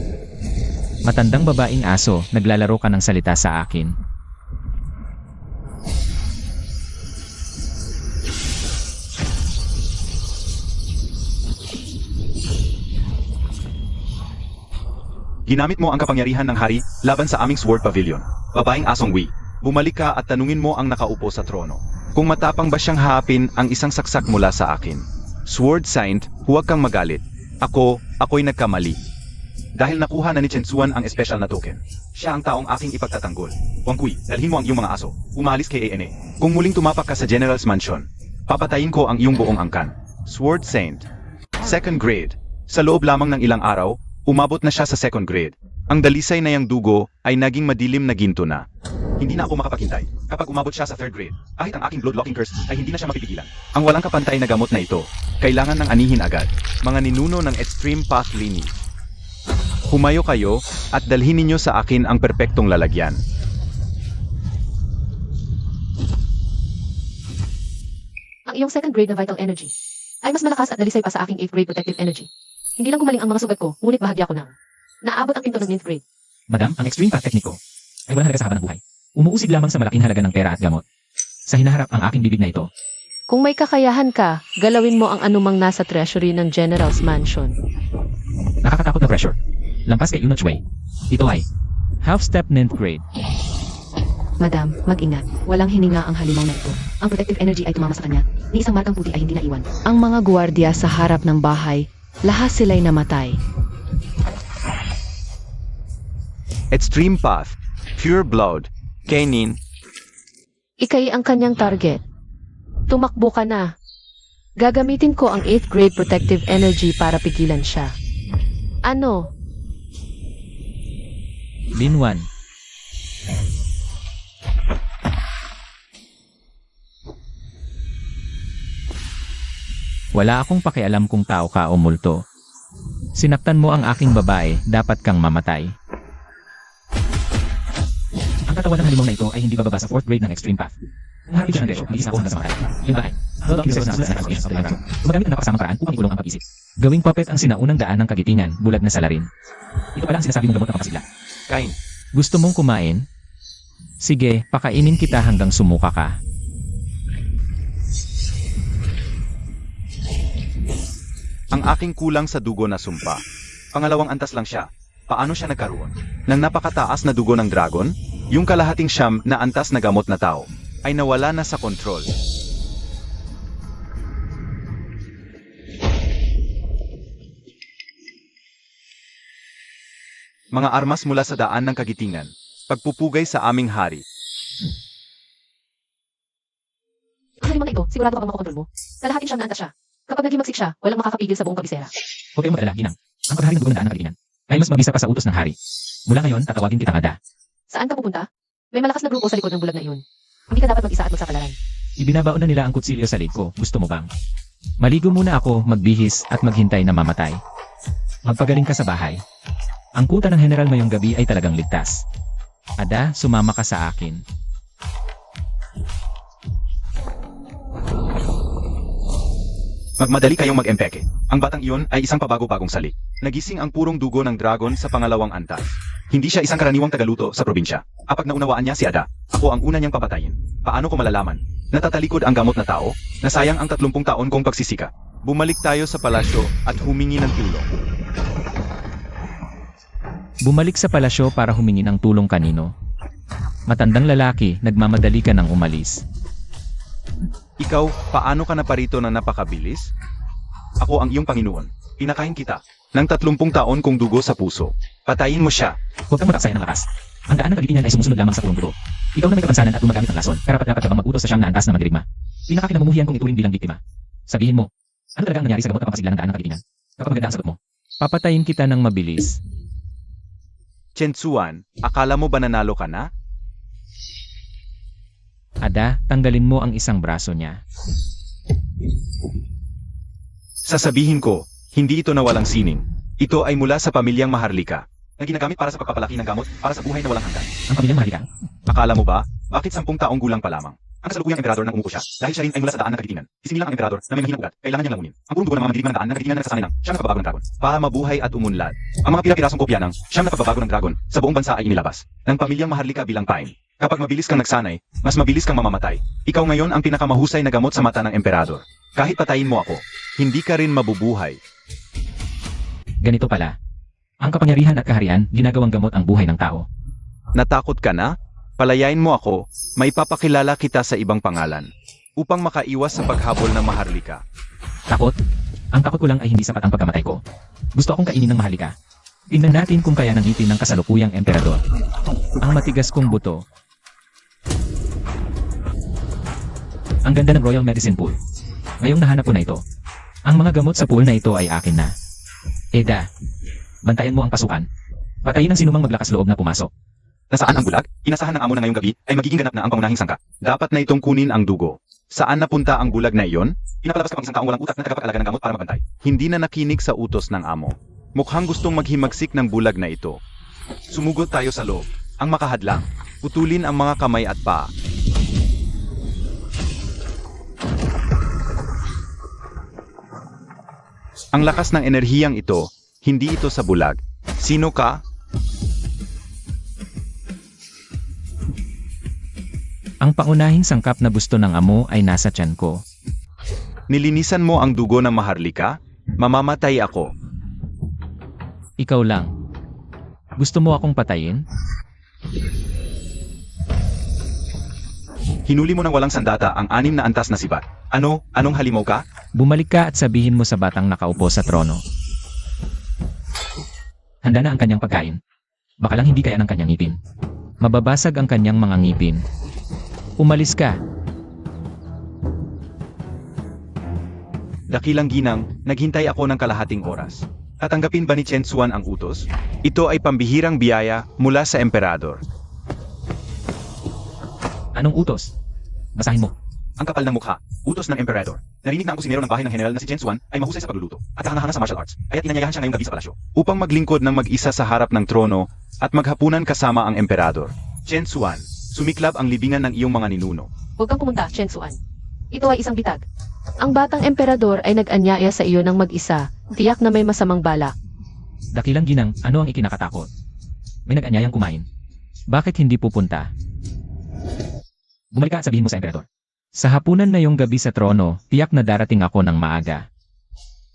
matandang babaeng aso, naglalaro ka ng salita sa akin.
Ginamit mo ang kapangyarihan ng hari laban sa aming Sword Pavilion. Babaeng asong Wei, bumalik ka at tanungin mo ang nakaupo sa trono. Kung matapang ba siyang hapin ang isang saksak mula sa akin. Sword Saint, huwag kang magalit. Ako'y nagkamali. Dahil nakuha na ni Chen Xuan ang espesyal na token. Siya ang taong aking ipagtatanggol. Wang Kui, dalhin mo ang iyong mga aso. Umalis kay ANA. Kung muling tumapak ka sa General's Mansion, papatayin ko ang iyong buong angkan. Sword Saint. Second grade. Sa loob lamang ng ilang araw, umabot na siya sa second grade. Ang dalisay na yang dugo ay naging madilim na ginto na. Hindi na ako makapakintay. Kapag umabot siya sa third grade, kahit ang aking blood-locking curse ay hindi na siya mapipigilan. Ang walang kapantay na gamot na ito, kailangan ng anihin agad. Mga ninuno ng Extreme Path Lineage. Humayo kayo at dalhin ninyo sa akin ang perpektong lalagyan.
Ang iyong second grade na vital energy ay mas malakas at dalisay pa sa aking 8th grade protective energy. Hindi lang gumaling ang mga sugat ko, ngunit bahagya ko nang naabot ang pinto ng 9th grade.
Madam, ang extreme path technique ko ay walang halaga sa haba ng buhay. Umuusig lamang sa malaking halaga ng pera at gamot. Sa hinaharap ang aking bibig na ito,
Kung may kakayahan ka, galawin mo ang anumang nasa treasury ng General's Mansion.
nakakatakot na pressure. Lampas kay Yuna Chui. Ito ay half step 9th grade.
Madam, mag-ingat. Walang hininga ang halimaw na ito. Ang protective energy ay tumama sa kanya. Ni isang markang puti ay hindi naiwan. Ang mga gwardiya sa harap ng bahay, lahat sila'y namatay.
Extreme Path. Pure Blood. Kainin.
Ikay ang kanyang target. Tumakbo ka na. Gagamitin ko ang 8th grade protective energy para pigilan siya. Ano?
Binwan. Wala akong pakialam kung tao ka o multo. Sinaktan mo ang aking babae, dapat kang mamatay. Ang katawan ng halimong na ito ay hindi bababa sa 4th grade ng extreme path. Naharapin siya ng desyo, mag-isa ako hanggang sa matay. Yung bahay. Lolo, kisos na sa braso. Gumagamit ng napakasamang paraan upang iulong ang pag-isip. Gawing puppet ang sinaunang daan ng kagitingan, bulag na salarin. Ito pala ang sinasabi mong gamot ng papasigla.
Kain.
Gusto mong kumain? Sige, pakainin kita hanggang sumuka ka.
Ang aking kulang sa dugo na sumpa. Pangalawang antas lang siya. Paano siya nagkaroon? Nang napakataas na dugo ng dragon, yung kalahating siyam na antas na gamot na tao ay nawala na sa kontrol. Mga armas mula sa daan ng kagitingan, pagpupugay sa aming hari.
Ang halimang na ito, sigurado ka bang makokontrol mo? Kalahating siyam na antas siya. Kapag naghimagsik siya, walang makakapigil sa buong kabisera.
Huwag kayong mag-alala, Ginang. Ang paghari ng dugo ng daan ng kagitingan ay mas mabisa pa sa utos ng hari. Mula ngayon, tatawagin kitang Ada.
Saan ka pupunta? May malakas na grupo sa likod ng bulag na iyon. Hindi ka dapat mag-isa at magsapalaran.
Ibinabaon na nila ang kutsilyo sa leg ko. Gusto mo bang? Maligo muna ako, magbihis at maghintay na mamatay. Magpagaling ka sa bahay. Ang kuta ng General ngayong gabi ay talagang ligtas. Ada, sumama ka sa akin.
Magmadali kayong mag-empeke. Ang batang iyon ay isang pabago-bagong salik. Nagising ang purong dugo ng dragon sa pangalawang antas. Hindi siya isang karaniwang tagaluto sa probinsya. Kapag naunawaan niya si Ada, ako ang una niyang papatayin. Paano ko malalaman? Natatalikod ang gamot na tao, nasayang ang 30 taon kong pagsisika. Bumalik tayo sa palasyo at humingi ng tulong.
Bumalik sa palasyo para humingi ng tulong kanino. Matandang lalaki, nagmamadali ka ng umalis.
Ikaw, paano ka naparito na napakabilis? Ako ang iyong Panginoon. Pinakain kita ng 30 taon kong dugo sa puso. Patayin mo siya.
Huwag kang mag-aksaya ng lakas. Ang daan ng kagitingan ay sumusunod lamang sa purong dugo. Ikaw na may kapansanan at gumagamit ng lason, karapat-dapat ka bang mag-utos sa siyang na antas na mandirigma? Pinakakinamumuhian kong ituring bilang biktima. Sabihin mo, ano talaga ang nangyari sa gamot na pampasigla ng daan ng kagitingan? Kapag maganda ang sagot mo, papatayin kita ng mabilis.
Chensuan, akala mo ba nanalo ka na?
Ada, tanggalin mo ang isang braso niya.
Sasabihin ko, hindi ito na walang sining. Ito ay mula sa pamilyang Maharlika, na ginagamit para sa pagpapalaki ng gamot para sa buhay na walang hanggan.
Ang pamilyang Maharlika.
Akala mo ba, bakit 10 taong gulang pa lamang? Ang kasalukuyang emperador nang umuko siya, dahil siya rin ay mula sa daan ng kagitingan. Isinilang ang emperador na may mahinang ugat, kailangan niyang lamunin. Ang purong dugo ng mga mandirigma ng daan ng kagitingan na nagsasanay ng siyang nagpabago ng dragon, para mabuhay at umunlad. Ang mga pira-pirasong kopya ng siyang nagpabago ng dragon sa buong bansa ay inilabas ng pamilyang Maharlika bilang pain. Kapag mabilis kang nagsanay, mas mabilis kang mamamatay. Ikaw ngayon ang pinakamahusay na gamot sa mata ng emperador. Kahit patayin mo ako, hindi ka rin mabubuhay.
Ganito pala. Ang kapangyarihan at kaharian, ginagawang gamot ang buhay ng tao.
Natakot ka na? Palayain mo ako, may papakilala kita sa ibang pangalan. Upang makaiwas sa paghabol ng Maharlika.
Takot? Ang takot ko lang ay hindi sapat ang pagkamatay ko. Gusto akong kainin ng Maharlika. Tingnan natin kung kaya ng ngipin ng kasalukuyang emperador. Ang matigas kong buto. Ang ganda ng Royal Medicine Pool. Ngayong nahanap ko na ito. Ang mga gamot sa pool na ito ay akin na. Eda, bantayan mo ang pasukan. Patayin ang sinumang maglakas loob na pumasok.
Nasaan ang bulag? Inasahan ng amo na ngayong gabi ay magiging ganap na ang pangunahing sangka. Dapat na itong kunin ang dugo. Saan napunta ang bulag na iyon? Pinapalabas kapag isang taong walang utak na tagapag-alaga ng gamot para magbantay. Hindi na nakinig sa utos ng amo. Mukhang gustong maghimagsik ng bulag na ito. Sumugot tayo sa loob. Ang makahadlang. Putulin ang mga kamay at paa. Ang lakas ng enerhiyang ito, hindi ito sa bulag. Sino ka?
Ang pangunahing sangkap na gusto ng amo ay nasa tiyan ko.
Nilinisan mo ang dugo ng Maharlika? Mamamatay ako.
Ikaw lang. Gusto mo akong patayin?
Hinuli mo ng walang sandata ang 6 na antas na sibat. Ano? Anong halimaw ka?
Bumalik ka at sabihin mo sa batang nakaupo sa trono. Handa na ang kanyang pagkain. Baka lang hindi kaya ng kanyang ngipin. Mababasag ang kanyang mga ngipin. Umalis ka.
Dakilang ginang, naghintay ako ng kalahating oras. Tatanggapin ba ni Chen Xuan ang utos? Ito ay pambihirang biyaya mula sa emperador.
Anong utos? Basahin mo.
Ang kapal ng mukha, utos ng emperador. Narinig na ang kusinero ng bahay ng general na si Chen Xuan ay mahusay sa pagluluto at hanga-hanga sa martial arts. Kaya't inanyayahan siya ngayong gabi sa palasyo. Upang maglingkod ng mag-isa sa harap ng trono at maghapunan kasama ang emperador. Chen Xuan, sumiklab ang libingan ng iyong mga ninuno.
Huwag kang pumunta, Chen Xuan. Ito ay isang bitag. Ang batang emperador ay nag-anyaya sa iyo ng mag-isa, tiyak na may masamang balak.
Dakilang ginang, ano ang ikinakatakot? May nag-anyayang kumain. Bakit hindi pupunta? Bumalik ka at sabihin mo sa emperador. Sa hapunan na yung gabi sa trono, tiyak na darating ako ng maaga.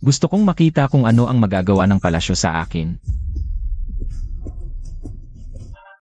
Gusto kong makita kung ano ang magagawa ng palasyo sa akin.